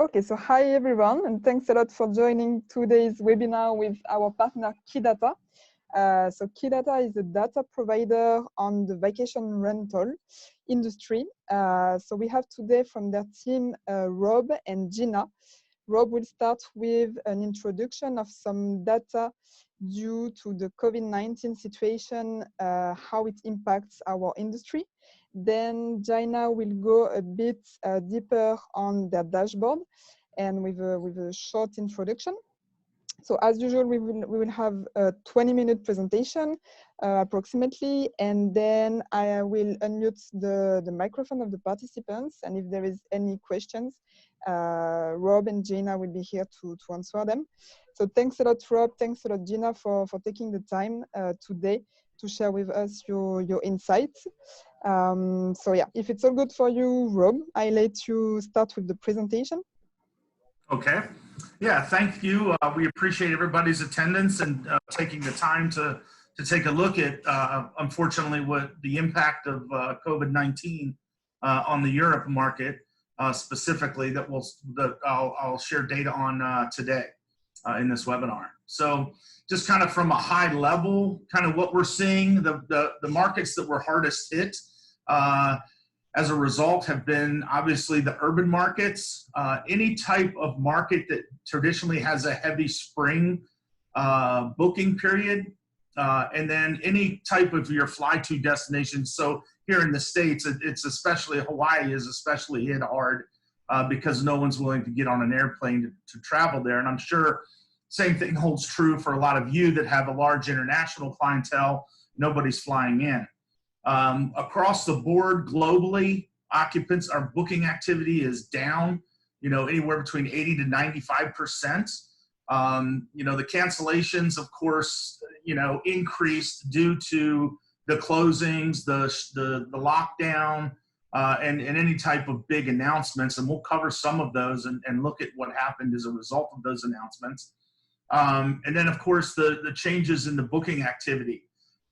Okay, so hi everyone, and thanks a lot for joining today's webinar with our partner KeyData. So KeyData is a data provider on the vacation rental industry. So we have today from their team Rob and Gina. Rob will start with an introduction of some data due to the COVID-19 situation, how it impacts our industry. Then Gina will go a bit deeper on their dashboard and with a short introduction. So as usual, we will have a 20-minute presentation approximately, and then I will unmute the microphone of the participants, and if there is any questions, Rob and Gina will be here to answer them. So thanks a lot, Rob, thanks a lot, Gina, for taking the time today to share with us your insights. So yeah, if it's all good for you, Rob, I let you start with the presentation. Okay. Yeah, thank you. We appreciate everybody's attendance and taking the time to take a look at, unfortunately, what the impact of COVID-19 on the Europe market specifically that I'll share data on today in this webinar. So just kind of from a high level, kind of what we're seeing, the markets that were hardest hit as a result have been obviously the urban markets, any type of market that traditionally has a heavy spring booking period, and then any type of your fly-to destination. So here in the States, it's especially, Hawaii is especially hit hard because no one's willing to get on an airplane to travel there. And I'm sure same thing holds true for a lot of you that have a large international clientele. Nobody's flying in. Across the board globally, occupants, our booking activity is down, anywhere between 80 to 95%. The cancellations, of course, increased due to the closings, the lockdown, and any type of big announcements. And we'll cover some of those and look at what happened as a result of those announcements. And then, of course, the changes in the booking activity.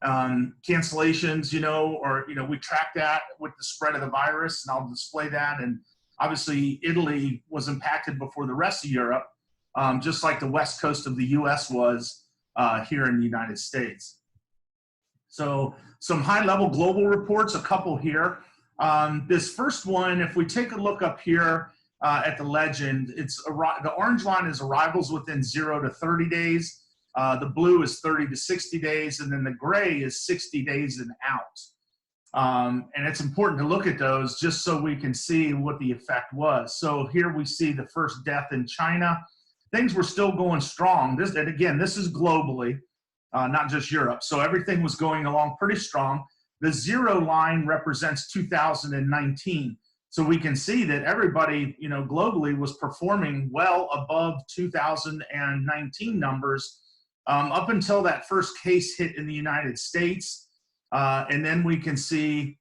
Cancellations, we track that with the spread of the virus, and I'll display that. And obviously, Italy was impacted before the rest of Europe, just like the west coast of the US was here in the United States. So some high-level global reports, a couple here. This first one, if we take a look up here at the legend, the orange line is arrivals within 0 to 30 days. The blue is 30 to 60 days, and then the gray is 60 days and out. And it's important to look at those just so we can see what the effect was. So here we see the first death in China. Things were still going strong. And again, this is globally, not just Europe. So everything was going along pretty strong. The 0 line represents 2019. So we can see that everybody, globally was performing well above 2019 numbers. Up until that first case hit in the United States. And then we can see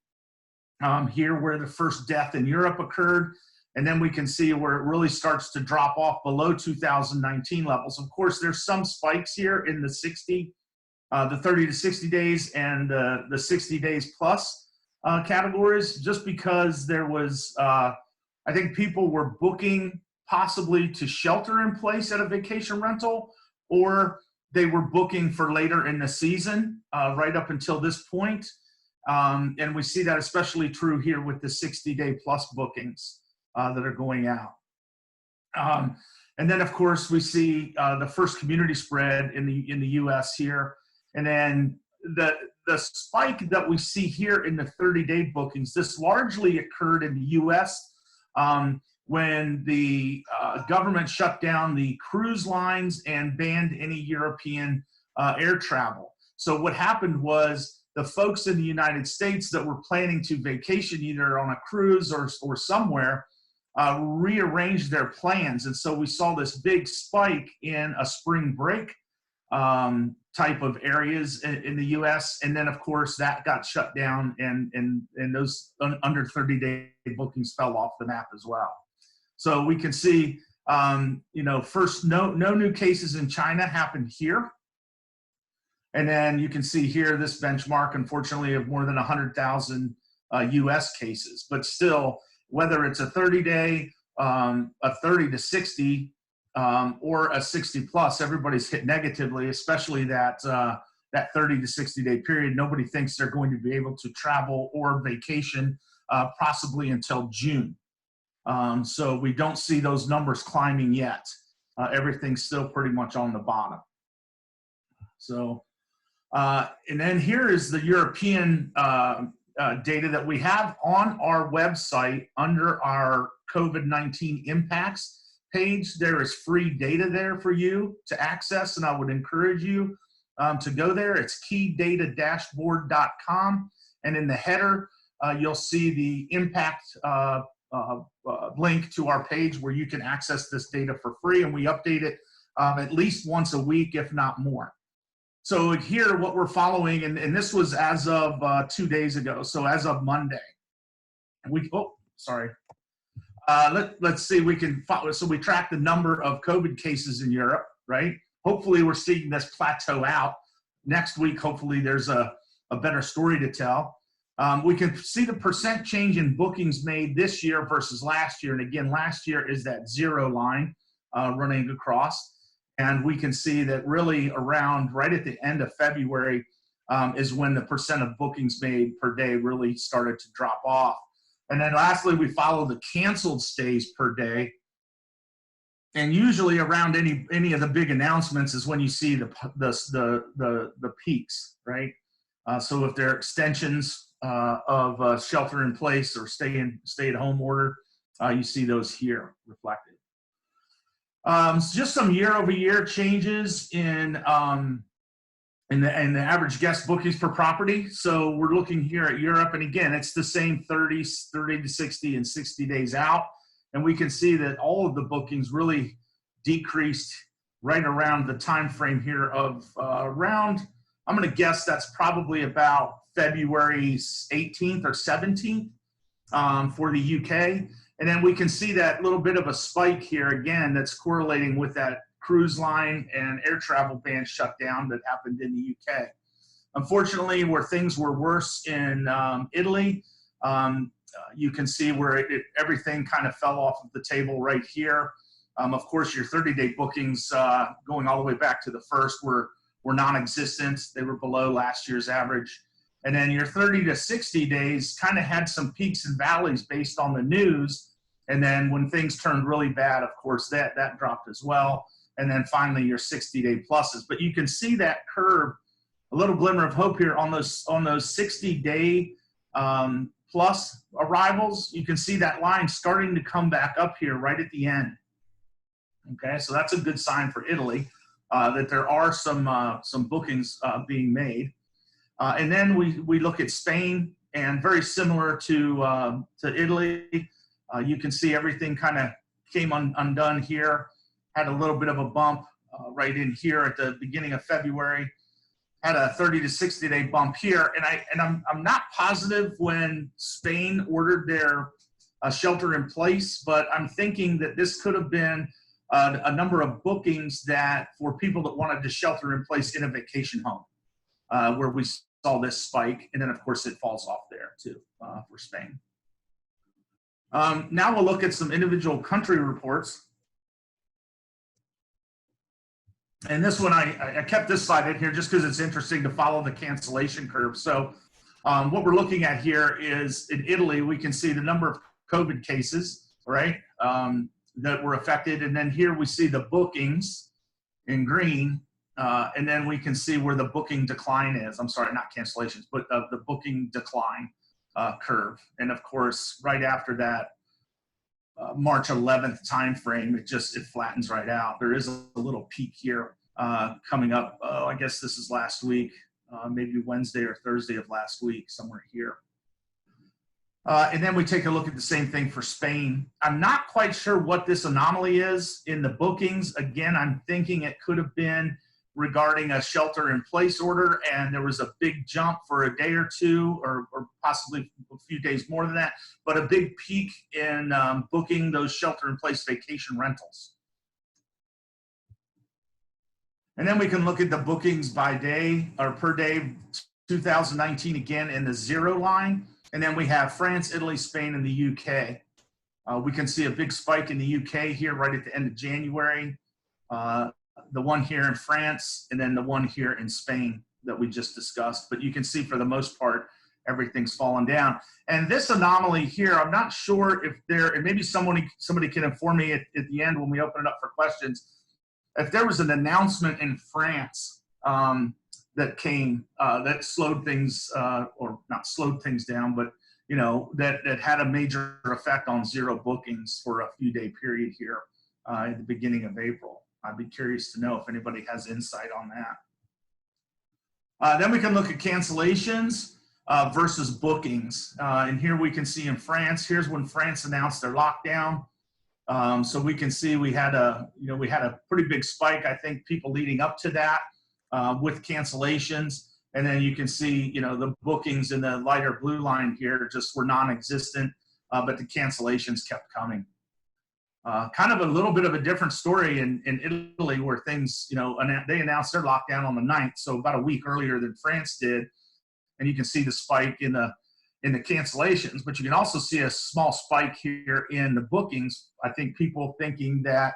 here where the first death in Europe occurred. And then we can see where it really starts to drop off below 2019 levels. Of course, there's some spikes here in the 30 to 60 days and the 60 days plus categories, just because there was, I think people were booking possibly to shelter in place at a vacation rental, or they were booking for later in the season, right up until this point. And we see that especially true here with the 60-day plus bookings that are going out. And then, of course, we see the first community spread in the U.S. here. And then the spike that we see here in the 30-day bookings, this largely occurred in the U.S. When the government shut down the cruise lines and banned any European air travel. So what happened was the folks in the United States that were planning to vacation either on a cruise or somewhere rearranged their plans. And so we saw this big spike in a spring break type of areas in the US. And then, of course, that got shut down and those under 30-day bookings fell off the map as well. So we can see, first, no new cases in China happened here. And then you can see here this benchmark, unfortunately, of more than 100,000 US cases. But still, whether it's a 30-day a 30 to 60 or a 60 plus, everybody's hit negatively, especially that 30 to 60 day period. Nobody thinks they're going to be able to travel or vacation possibly until June. So we don't see those numbers climbing yet. Everything's still pretty much on the bottom. So, and then here is the European data that we have on our website under our COVID-19 impacts page. There is free data there for you to access, and I would encourage you to go there. It's KeyDataDashboard.com, and in the header, you'll see the impact link to our page where you can access this data for free, and we update it at least once a week, if not more. So here, what we're following, and this was as of 2 days ago, so as of Monday. Let's see, we can follow, so we track the number of COVID cases in Europe, right? Hopefully we're seeing this plateau out. Next week, hopefully there's a better story to tell. We can see the percent change in bookings made this year versus last year. And again, last year is that zero line running across. And we can see that really around right at the end of February is when the percent of bookings made per day really started to drop off. And then lastly, we follow the canceled stays per day. And usually around any of the big announcements is when you see the peaks, right? So if there are extensions of shelter in place or stay at home order, you see those here reflected. Just some year-over-year changes in the average guest bookings per property. So we're looking here at Europe, and again, it's the same 30 to 60 and 60 days out. And we can see that all of the bookings really decreased right around the time frame here of around, I'm going to guess that's probably about February 18th or 17th for the UK. And then we can see that little bit of a spike here again that's correlating with that cruise line and air travel ban shutdown that happened in the UK. Unfortunately, where things were worse in Italy, you can see where everything kind of fell off of the table right here. Of course, your 30-day bookings going all the way back to the first were non-existent. They were below last year's average. And then your 30 to 60 days kind of had some peaks and valleys based on the news. And then when things turned really bad, of course, that dropped as well. And then finally your 60-day pluses. But you can see that curve, a little glimmer of hope here on those 60-day plus arrivals. You can see that line starting to come back up here right at the end. Okay, so that's a good sign for Italy that there are some bookings being made. And then we look at Spain, and very similar to Italy, you can see everything kind of came undone here, had a little bit of a bump right in here at the beginning of February, had a 30 to 60 day bump here. And I'm not positive when Spain ordered their shelter in place, but I'm thinking that this could have been a number of bookings that for people that wanted to shelter in place in a vacation home, where we saw this spike, and then of course it falls off there too for Spain. Now we'll look at some individual country reports. And this one, I kept this slide in here just because it's interesting to follow the cancellation curve. So what we're looking at here is in Italy, we can see the number of COVID cases, right, that were affected. And then here we see the bookings in green. And then we can see where the booking decline is. I'm sorry, not cancellations, but the booking decline curve. And of course, right after that March 11th timeframe, it flattens right out. There is a little peak here coming up. I guess this is last week, maybe Wednesday or Thursday of last week, somewhere here. And then we take a look at the same thing for Spain. I'm not quite sure what this anomaly is in the bookings. Again, I'm thinking it could have been regarding a shelter-in-place order, and there was a big jump for a day or two, or possibly a few days more than that, but a big peak in booking those shelter-in-place vacation rentals. And then we can look at the bookings by day or per day, 2019 again in the zero line, and then we have France, Italy, Spain, and the UK. We can see a big spike in the UK here right at the end of January, the one here in France, and then the one here in Spain that we just discussed. But you can see for the most part, everything's fallen down. And this anomaly here, I'm not sure if there, and maybe somebody can inform me at the end when we open it up for questions, if there was an announcement in France that came, that slowed things, or not slowed things down, but you know, that had a major effect on zero bookings for a few day period here at the beginning of April. I'd be curious to know if anybody has insight on that. Then we can look at cancellations versus bookings. And here we can see in France, here's when France announced their lockdown. So we can see we had a pretty big spike, I think, people leading up to that with cancellations. And then you can see, you know, the bookings in the lighter blue line here just were non-existent, but the cancellations kept coming. Kind of a little bit of a different story in Italy, where things, you know, they announced their lockdown on the 9th, so about a week earlier than France did. And you can see the spike in the cancellations, but you can also see a small spike here in the bookings. I think people thinking that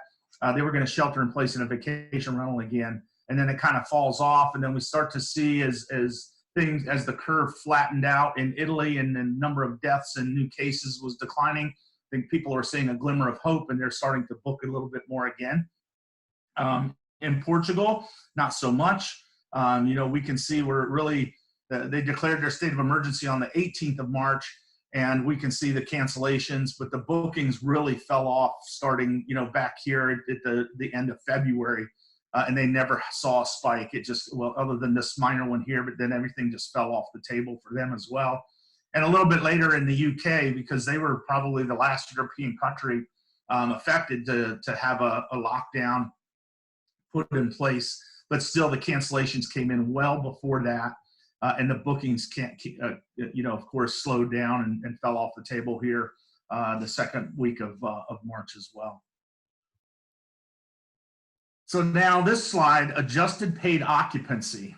they were going to shelter in place in a vacation rental again, and then it kind of falls off, and then we start to see as the curve flattened out in Italy and the number of deaths and new cases was declining. I think people are seeing a glimmer of hope, and they're starting to book a little bit more again. In Portugal, not so much. You know, we can see where it really, they declared their state of emergency on the 18th of March, and we can see the cancellations, but the bookings really fell off starting, you know, back here at the end of February, and they never saw a spike. It just, well, other than this minor one here, but then everything just fell off the table for them as well. And a little bit later in the UK, because they were probably the last European country affected to have a lockdown put in place, but still the cancellations came in well before that. And the bookings you know, of course, slowed down and fell off the table here the second week of March as well. So now this slide, adjusted paid occupancy.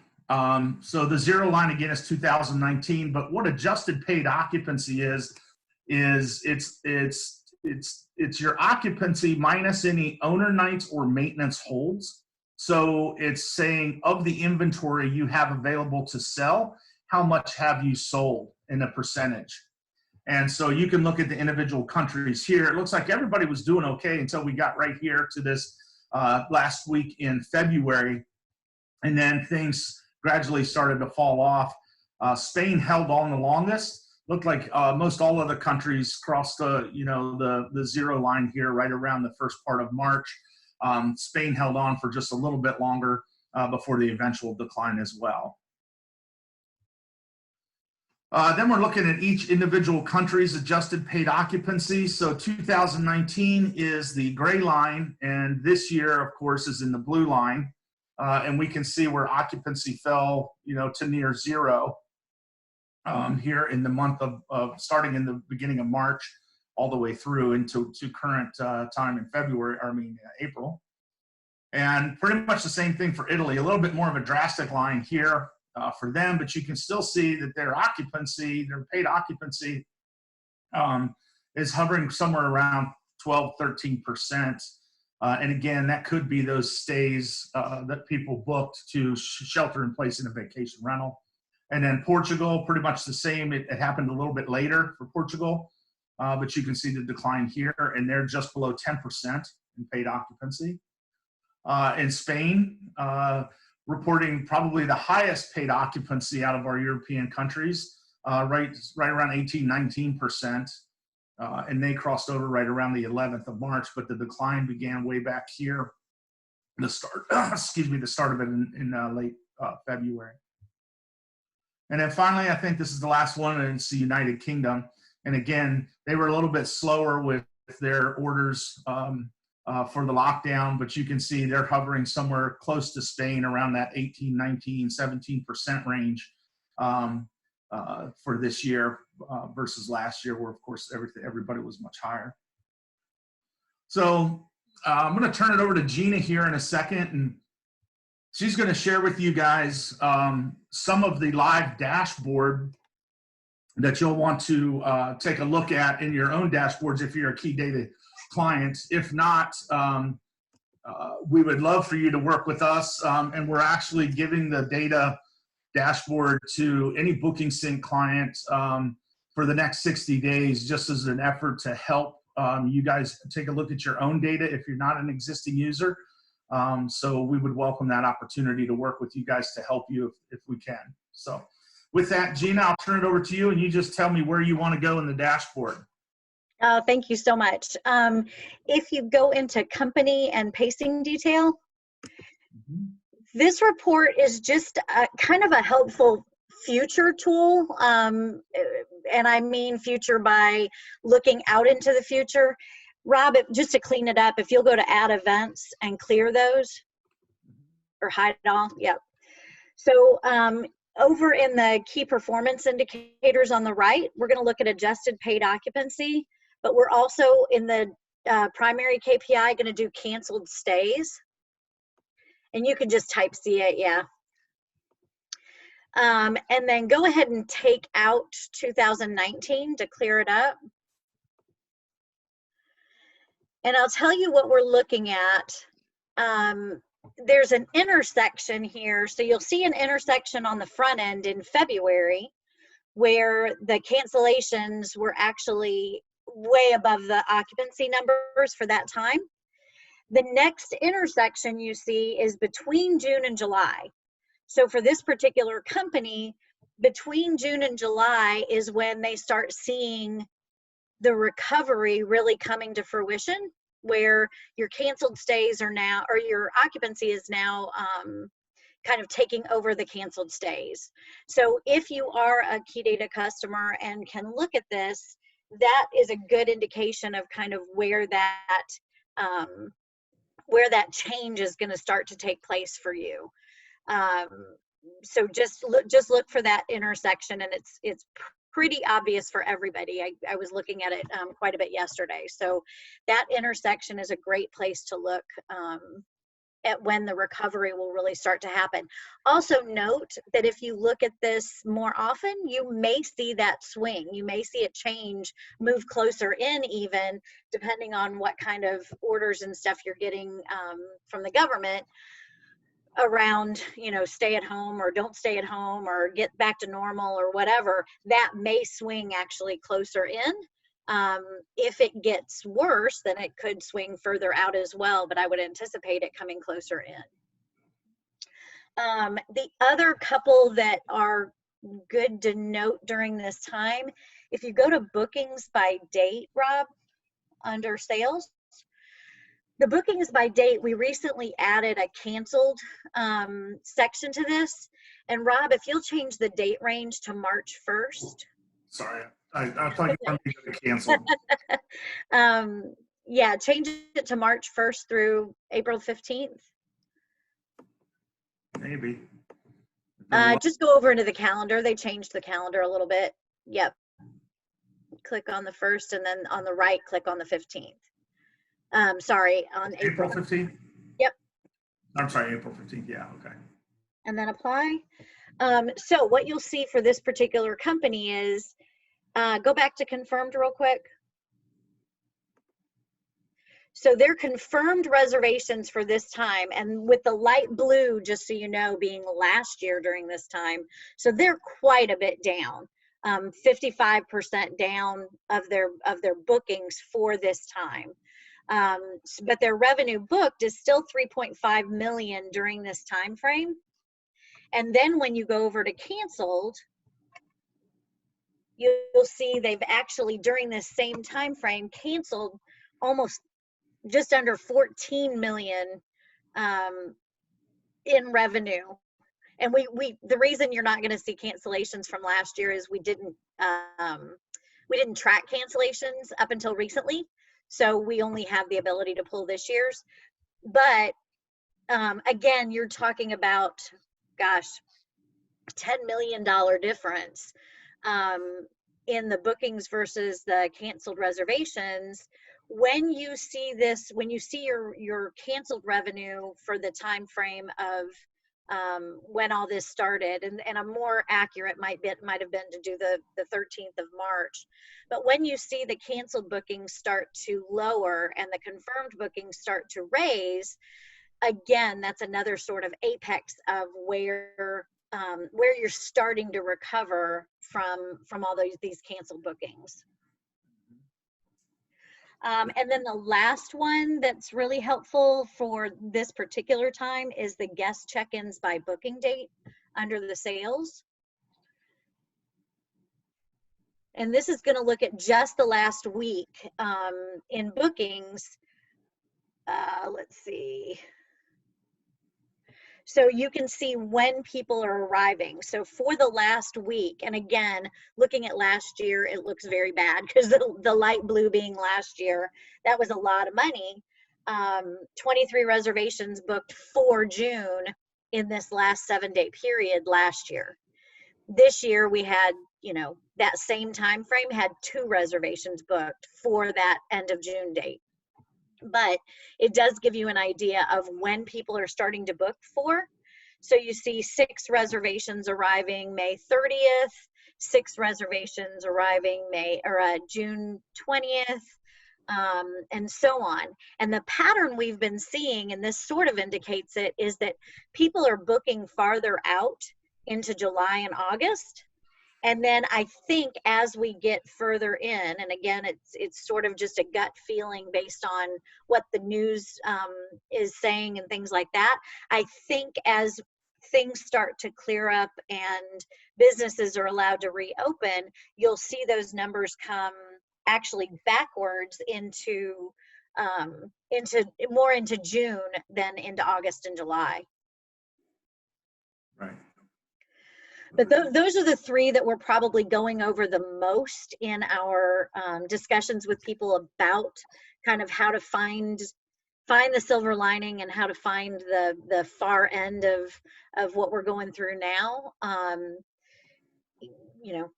So the zero line again is 2019, but what adjusted paid occupancy is it's your occupancy minus any owner nights or maintenance holds. So it's saying of the inventory you have available to sell, how much have you sold in a percentage? And so you can look at the individual countries here. It looks like everybody was doing okay until we got right here to this last week in February. And then things gradually started to fall off. Spain held on the longest. Looked like most all other countries crossed the zero line here right around the first part of March. Spain held on for just a little bit longer before the eventual decline as well. Then we're looking at each individual country's adjusted paid occupancy. So 2019 is the gray line, and this year, of course, is in the blue line. And we can see where occupancy fell, you know, to near zero here in the month of starting in the beginning of March, all the way through into current time in April. And pretty much the same thing for Italy, a little bit more of a drastic line here for them, but you can still see that their occupancy, their paid occupancy is hovering somewhere around 12, 13%. And again, that could be those stays that people booked to shelter in place in a vacation rental. And then Portugal, pretty much the same. It happened a little bit later for Portugal, but you can see the decline here, and they're just below 10% in paid occupancy. In Spain, reporting probably the highest paid occupancy out of our European countries, right around 18, 19%. And they crossed over right around the 11th of March, but the decline began way back here, the start of it in late February. And then finally, I think this is the last one, and it's the United Kingdom. And again, they were a little bit slower with their orders for the lockdown, but you can see they're hovering somewhere close to Spain around that 18, 19, 17% range for this year versus last year, where of course everybody was much higher. So I'm going to turn it over to Gina here in a second, and she's going to share with you guys some of the live dashboard that you'll want to take a look at in your own dashboards if you're a KeyData client. If not, we would love for you to work with us, and we're actually giving the data dashboard to any BookingSync client for the next 60 days, just as an effort to help you guys take a look at your own data if you're not an existing user. So we would welcome that opportunity to work with you guys to help you if we can. So with that, Gina, I'll turn it over to you, and you just tell me where you want to go in the dashboard. Thank you so much. If you go into company and pacing detail, this report is just kind of a helpful future tool. And I mean future by looking out into the future. Rob, just to clean it up, if you'll go to add events and clear those or hide it all. Yep. So over in the key performance indicators on the right, we're going to look at adjusted paid occupancy, but we're also in the primary KPI going to do canceled stays. And you can just type C8, yeah. And then go ahead and take out 2019 to clear it up. And I'll tell you what we're looking at. There's an intersection here. So you'll see an intersection on the front end in February where the cancellations were actually way above the occupancy numbers for that time. The next intersection you see is between June and July. So for this particular company, between June and July is when they start seeing the recovery really coming to fruition, where your canceled stays are now, or your occupancy is now kind of taking over the canceled stays. So if you are a KeyData customer and can look at this, that is a good indication of kind of where that change is going to start to take place for you. So just look for that intersection, and it's pretty obvious for everybody. I was looking at it quite a bit yesterday. So that intersection is a great place to look at when the recovery will really start to happen. Also note that if you look at this more often, you may see that swing. You may see it change, move closer in even, depending on what kind of orders and stuff you're getting from the government around, you know, stay at home or don't stay at home or get back to normal or whatever. That may swing actually closer in. If it gets worse, then it could swing further out as well, but I would anticipate it coming closer in. The other couple that are good to note during this time, if you go to bookings by date, Rob, under sales, the bookings by date, we recently added a canceled section to this. And Rob, if you'll change the date range to March 1st. Sorry, I thought you wanted me to cancel. Yeah, change it to March 1st through April 15th. Maybe. Just go over into the calendar. They changed the calendar a little bit. Yep. Click on the 1st, and then on the right, click on the 15th. Sorry, on April 15th? Yep. I'm sorry, April 15th. Yeah, okay. And then apply. So what you'll see for this particular company is, go back to confirmed real quick. So they're confirmed reservations for this time, and with the light blue, just so you know, being last year during this time. So they're quite a bit down, 55% down of their bookings for this time. But their revenue booked is still 3.5 million during this time frame. And then when you go over to canceled, you'll see they've actually during this same time frame canceled almost just under 14 million in revenue. And the reason you're not going to see cancellations from last year is we didn't track cancellations up until recently. So we only have the ability to pull this year's. But again, you're talking about, gosh, $10 million difference in the bookings versus the canceled reservations. When you see this, when you see your canceled revenue for the time frame of when all this started, and a more accurate might have been to do the 13th of March. But when you see the canceled bookings start to lower and the confirmed bookings start to raise, again, that's another sort of apex of where you're starting to recover from all these canceled bookings. And then the last one that's really helpful for this particular time is the guest check-ins by booking date under the sales. And this is going to look at just the last week in bookings. Let's see. So you can see when people are arriving. So for the last week, and again, looking at last year, it looks very bad because the light blue being last year, that was a lot of money. 23 reservations booked for June in this last 7-day period last year. This year we had, that same time frame had 2 reservations booked for that end of June date. But it does give you an idea of when people are starting to book for. So you see 6 reservations arriving May 30th, 6 reservations arriving June 20th, and so on. And the pattern we've been seeing, and this sort of indicates it, is that people are booking farther out into July and August. And then I think as we get further in, and again, it's sort of just a gut feeling based on what the news is saying and things like that. I think as things start to clear up and businesses are allowed to reopen, you'll see those numbers come actually backwards into more into June than into August and July. Right. But those are the 3 that we're probably going over the most in our discussions with people about kind of how to find the silver lining and how to find the far end of what we're going through now.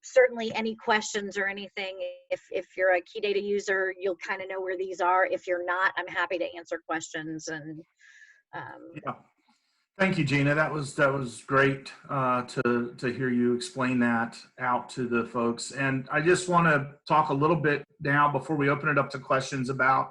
Certainly any questions or anything, if you're a KeyData user, you'll kind of know where these are. If you're not, I'm happy to answer questions. And yeah. Thank you, Gina. That was great to hear you explain that out to the folks. And I just want to talk a little bit now before we open it up to questions about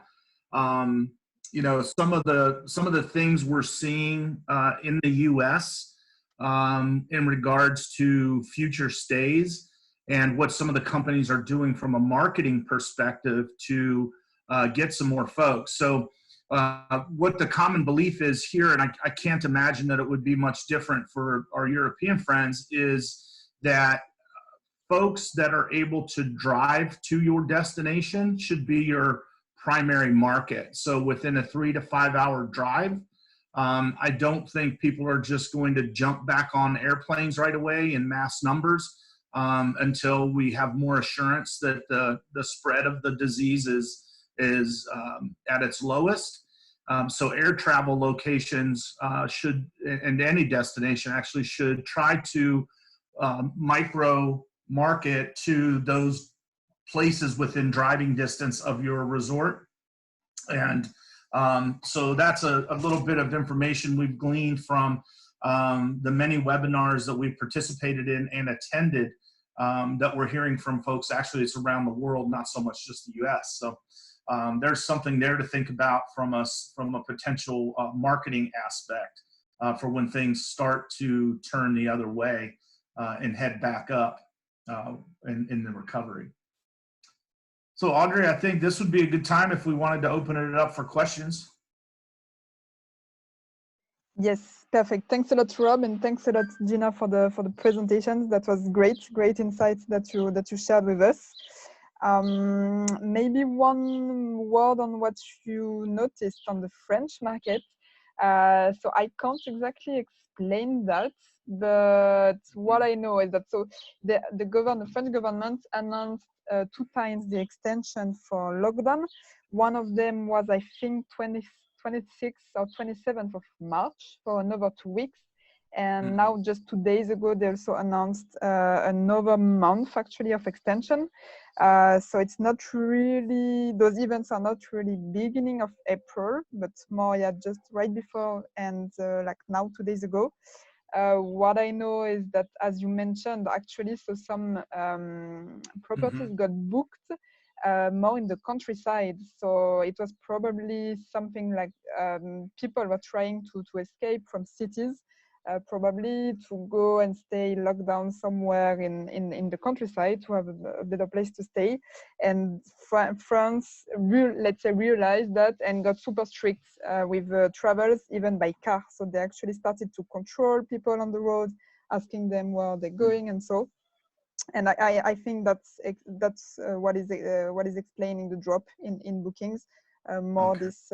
some of the things we're seeing in the U.S. In regards to future stays and what some of the companies are doing from a marketing perspective to get some more folks. So. What the common belief is here, and I can't imagine that it would be much different for our European friends, is that folks that are able to drive to your destination should be your primary market. So within a 3 to 5 hour drive, I don't think people are just going to jump back on airplanes right away in mass numbers until we have more assurance that the spread of the disease is at its lowest. So air travel locations should, and any destination actually, should try to micro market to those places within driving distance of your resort. And so that's a little bit of information we've gleaned from the many webinars that we've participated in and attended that we're hearing from folks. Actually, it's around the world, not so much just the US. So there's something there to think about from a potential marketing aspect for when things start to turn the other way and head back up in the recovery. So Audrey, I think this would be a good time if we wanted to open it up for questions. Yes, perfect. Thanks a lot, Rob, and thanks a lot, Gina, for the presentations. That was great insights that you shared with us. Maybe one word on what you noticed on the French market. So I can't exactly explain that, but what I know is that the French government announced 2 times the extension for lockdown. One of them was, I think, 26th or 27th of March for another 2 weeks. And now, just 2 days ago, they also announced another month actually of extension. So it's not really, those events are not really beginning of April, but more, yeah, just right before and like now 2 days ago. What I know is that, as you mentioned, actually, so some properties got booked more in the countryside. So it was probably something like people were trying to escape from cities, probably to go and stay locked down somewhere in the countryside to have a better place to stay. And France, let's say, realized that and got super strict with travels, even by car. So they actually started to control people on the road, asking them where they're going and so. And I think that's what is explaining the drop in bookings, more this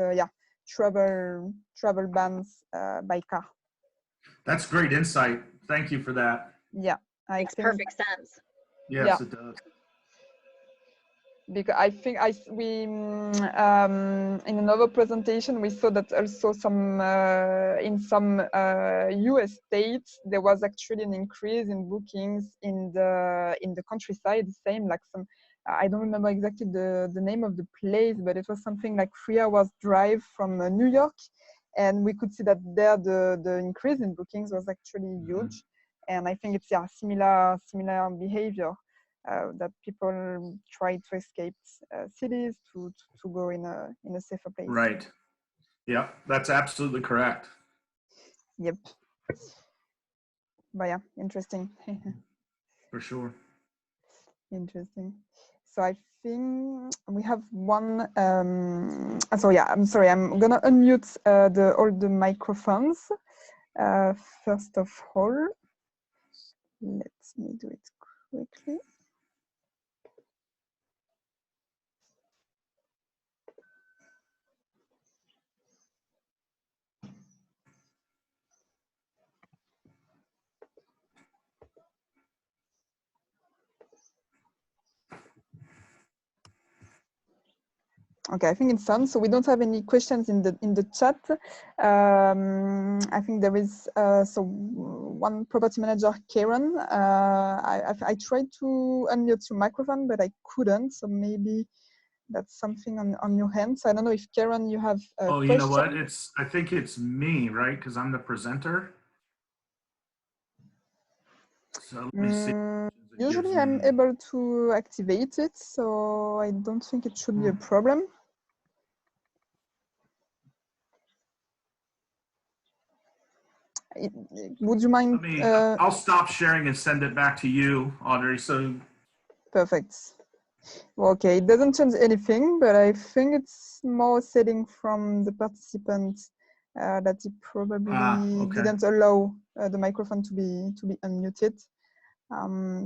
travel bans by car. That's great insight. Thank you for that. Yeah, makes perfect sense. Yes, it does. Because I think we in another presentation we saw that also some in some US states there was actually an increase in bookings in the countryside. Same like some, I don't remember exactly the name of the place, but it was something like 3 hours drive from New York, and we could see that there the increase in bookings was actually huge. And I think it's similar behavior. That people try to escape cities to go in a safer place. Right. Yeah, that's absolutely correct. Yep. But yeah, interesting. For sure. Interesting. So I think we have one. So yeah, I'm sorry. I'm gonna unmute all the microphones. First of all, let me do it quickly. Okay, I think it's done. So we don't have any questions in the chat. I think there is so one property manager, Karen. I tried to unmute your microphone, but I couldn't. So maybe that's something on your hand. So I don't know if Karen, you have a question. You know what? I think it's me, right? Because I'm the presenter. So let me see. Usually I'm able to activate it, so I don't think it should be a problem. Would you mind? I'll stop sharing and send it back to you, Audrey. So perfect. Well, okay, it doesn't change anything, but I think it's more setting from the participant that it probably didn't allow the microphone to be unmuted.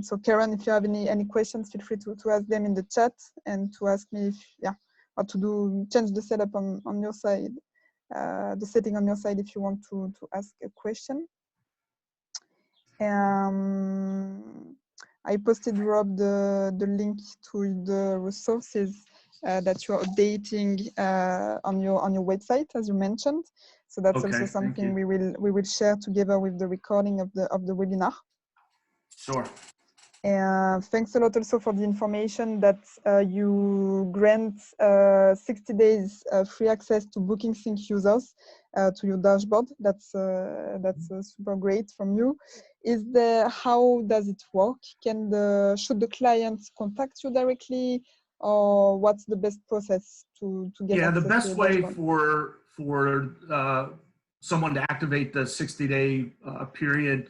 So Karen, if you have any questions, feel free to ask them in the chat and to ask me if or to change the setup on your side, the setting on your side if you want to ask a question. I posted, Rob, the link to the resources that you're updating on your website, as you mentioned. So that's also something we will share together with the recording of the webinar. Sure. Thanks a lot also for the information that you grant 60 days free access to BookingSync users to your dashboard. That's super great from you. How does it work? Should the clients contact you directly, or what's the best process to get access? The best way for someone to activate the 60-day period.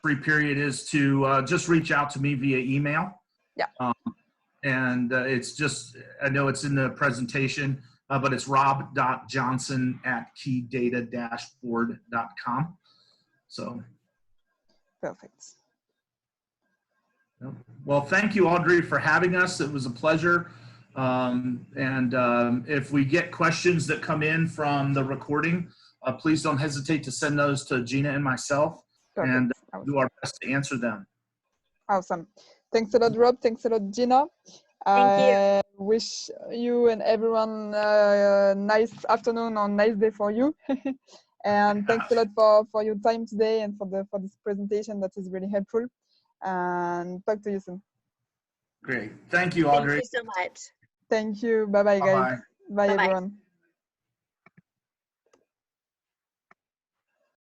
Free period is to just reach out to me via email. Yeah. And it's just, I know it's in the presentation, but it's rob.johnson@KeyDataDashboard.com. So. Perfect. Well, thank you, Audrey, for having us. It was a pleasure. If we get questions that come in from the recording, please don't hesitate to send those to Gina and myself. Perfect. And do our best to answer them. Awesome. Thanks a lot, Rob. Thanks a lot, Gina. Thank you. Wish you and everyone a nice afternoon or nice day for you. And thanks a lot for your time today and for this presentation that is really helpful. And talk to you soon. Great. Thank you, Audrey. Thank you so much. Thank you. Bye-bye, guys. Bye-bye. Bye, Bye-bye. everyone.